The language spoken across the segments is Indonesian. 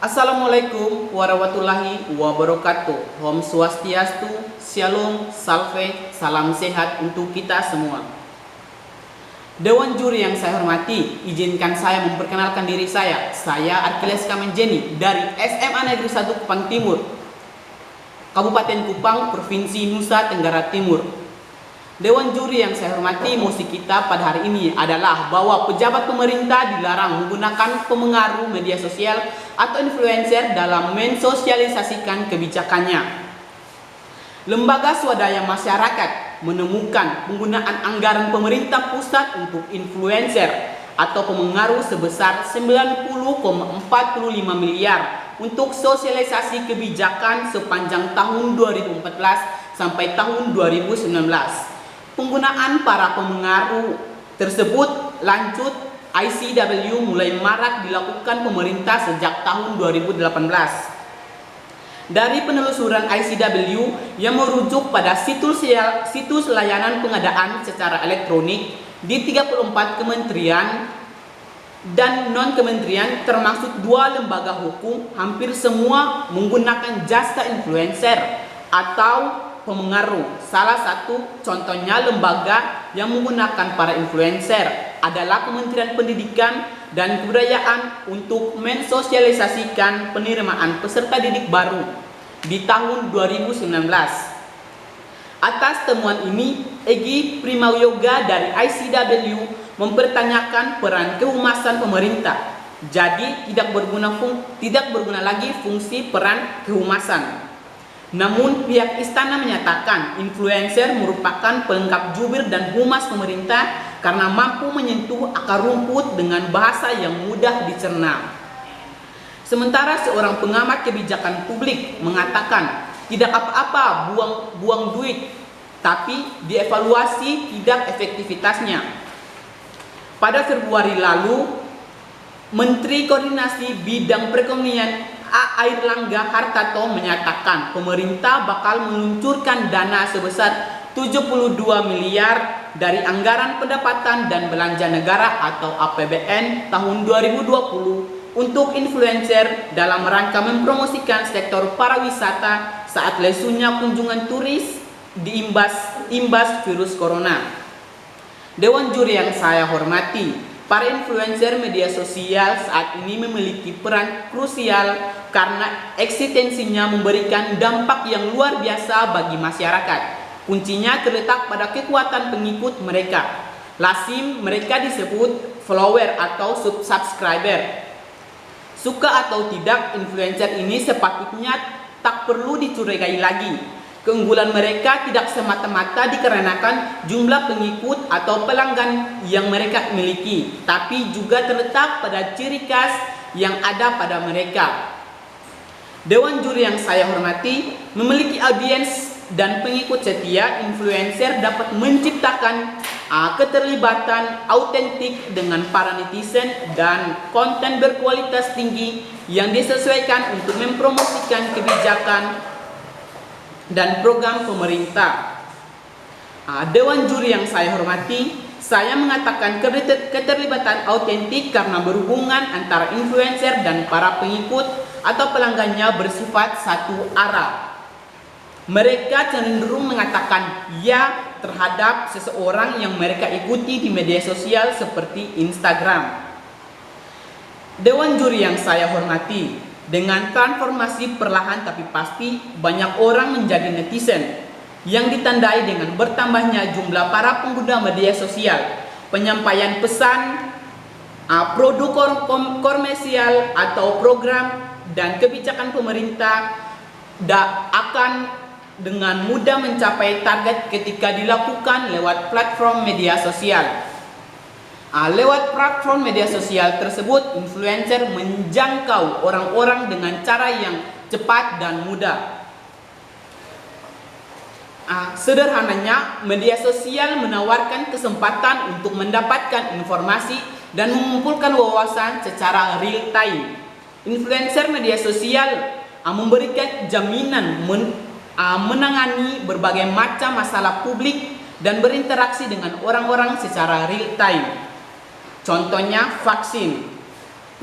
Assalamualaikum warahmatullahi wabarakatuh. Om Swastiastu, Shalom, Salve, salam sehat untuk kita semua. Dewan juri yang saya hormati, izinkan saya memperkenalkan diri saya. Saya Arkiles Kamenjeni dari SMA Negeri 1 Kupang Timur, Kabupaten Kupang, Provinsi Nusa Tenggara Timur. Dewan juri yang saya hormati, mosi kita pada hari ini adalah bahwa pejabat pemerintah dilarang menggunakan pemengaruh media sosial atau influencer dalam mensosialisasikan kebijakannya. Lembaga swadaya masyarakat menemukan penggunaan anggaran pemerintah pusat untuk influencer atau pemengaruh sebesar 90,45 miliar untuk sosialisasi kebijakan sepanjang tahun 2014 sampai tahun 2019. Penggunaan para pemengaruh tersebut lanjut ICW mulai marak dilakukan pemerintah sejak tahun 2018. Dari penelusuran ICW yang merujuk pada situs layanan pengadaan secara elektronik di 34 kementerian dan non-kementerian termasuk 2 lembaga hukum, hampir semua menggunakan jasa influencer atau pemengaruh. Salah satu contohnya lembaga yang menggunakan para influencer adalah Kementerian Pendidikan dan Kebudayaan untuk mensosialisasikan penerimaan peserta didik baru di tahun 2019. Atas temuan ini, Egy Primayoga dari ICW mempertanyakan peran kehumasan pemerintah. Jadi tidak berguna lagi fungsi peran kehumasan. Namun pihak istana menyatakan influencer merupakan pelengkap jubir dan humas pemerintah karena mampu menyentuh akar rumput dengan bahasa yang mudah dicerna. Sementara seorang pengamat kebijakan publik mengatakan tidak apa-apa buang duit, tapi dievaluasi tidak efektivitasnya. Pada Februari lalu, Menteri Koordinasi Bidang Perekonomian Airlangga Hartarto menyatakan pemerintah bakal meluncurkan dana sebesar 72 miliar dari anggaran pendapatan dan belanja negara atau APBN tahun 2020 untuk influencer dalam rangka mempromosikan sektor pariwisata saat lesunya kunjungan turis imbas virus corona. Dewan juri yang saya hormati, para influencer media sosial saat ini memiliki peran krusial karena eksistensinya memberikan dampak yang luar biasa bagi masyarakat. Kuncinya terletak pada kekuatan pengikut mereka. Lazim mereka disebut follower atau subscriber. Suka atau tidak, influencer ini sepatutnya tak perlu dicurigai lagi. Keunggulan mereka tidak semata-mata dikarenakan jumlah pengikut atau pelanggan yang mereka miliki, tapi juga terletak pada ciri khas yang ada pada mereka. Dewan juri yang saya hormati, memiliki audiens dan pengikut setia, influencer dapat menciptakan keterlibatan autentik dengan para netizen dan konten berkualitas tinggi yang disesuaikan untuk mempromosikan kebijakan dan program pemerintah. Dewan juri yang saya hormati, saya mengatakan keterlibatan autentik karena berhubungan antara influencer dan para pengikut atau pelanggannya bersifat satu arah. Mereka cenderung mengatakan ya terhadap seseorang yang mereka ikuti di media sosial seperti Instagram. Dewan juri yang saya hormati, dengan transformasi perlahan tapi pasti, banyak orang menjadi netizen yang ditandai dengan bertambahnya jumlah para pengguna media sosial, penyampaian pesan, produk komersial atau program dan kebijakan pemerintah akan dengan mudah mencapai target ketika dilakukan lewat platform media sosial. Lewat platform media sosial tersebut, influencer menjangkau orang-orang dengan cara yang cepat dan mudah. Sederhananya, media sosial menawarkan kesempatan untuk mendapatkan informasi dan mengumpulkan wawasan secara real time. Influencer media sosial memberikan jaminan menangani berbagai macam masalah publik dan berinteraksi dengan orang-orang secara real time. Contohnya vaksin.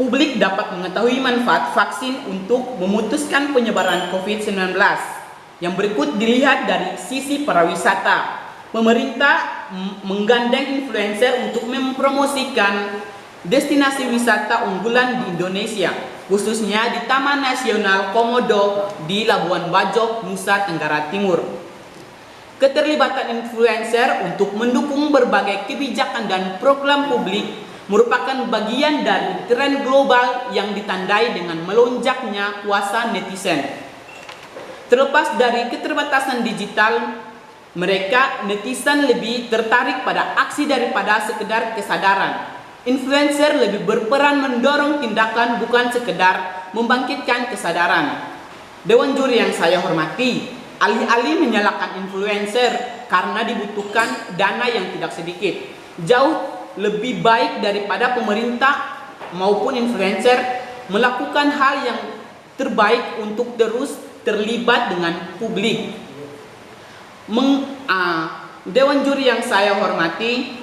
publik dapat mengetahui manfaat vaksin untuk memutuskan penyebaran COVID-19. Yang berikut dilihat dari sisi pariwisata. Pemerintah menggandeng influencer untuk mempromosikan destinasi wisata unggulan di Indonesia, khususnya di Taman Nasional Komodo di Labuan Bajo, Nusa Tenggara Timur. Keterlibatan influencer untuk mendukung berbagai kebijakan dan program publik merupakan bagian dari tren global yang ditandai dengan melonjaknya kuasa netizen. Terlepas dari keterbatasan digital, netizen lebih tertarik pada aksi daripada sekedar kesadaran. Influencer lebih berperan mendorong tindakan, bukan sekedar membangkitkan kesadaran. Dewan juri yang saya hormati, alih-alih menyalahkan influencer karena dibutuhkan dana yang tidak sedikit, jauh lebih baik daripada pemerintah maupun influencer melakukan hal yang terbaik untuk terus terlibat dengan publik. Dewan juri yang saya hormati,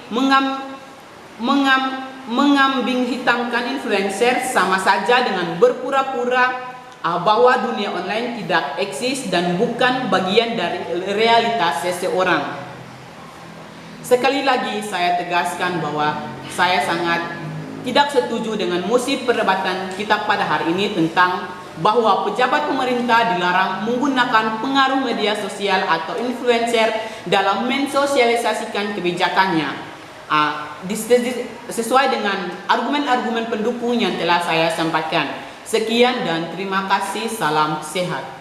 mengambing hitamkan influencer sama saja dengan berpura-pura bahwa dunia online tidak eksis dan bukan bagian dari realitas seseorang. Sekali lagi saya tegaskan bahwa saya sangat tidak setuju dengan mosi perdebatan kita pada hari ini tentang bahwa pejabat pemerintah dilarang menggunakan pengaruh media sosial atau influencer dalam mensosialisasikan kebijakannya. Sesuai dengan argumen-argumen pendukung yang telah saya sampaikan. Sekian dan terima kasih, salam sehat.